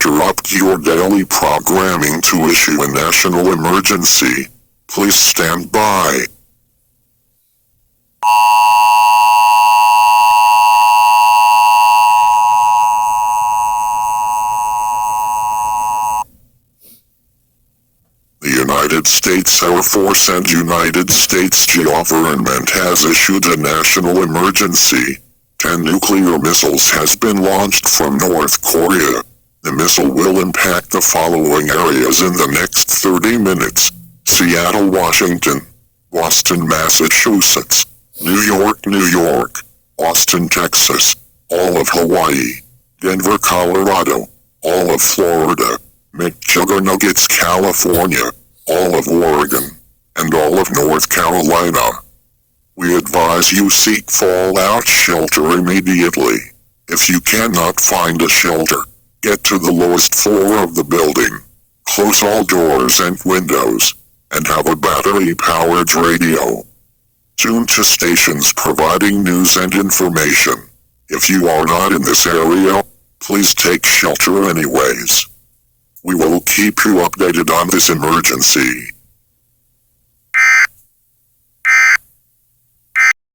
interrupt your daily programming to issue a national emergency. Please stand by. The United States Air Force and United States government has issued a national emergency. 10 nuclear missiles has been launched from North Korea. The missile will impact the following areas in the next 30 minutes. Seattle, Washington. Boston, Massachusetts. New York. Austin, Texas. All of Hawaii. Denver, Colorado. All of Florida. McJuggernuggets, California. All of Oregon. And all of North Carolina. We advise you seek fallout shelter immediately. If you cannot find a shelter, get to the lowest floor of the building. Close all doors and windows. And have a battery-powered radio. Tune to stations providing news and information. If you are not in this area, please take shelter anyways. We will keep you updated on this emergency.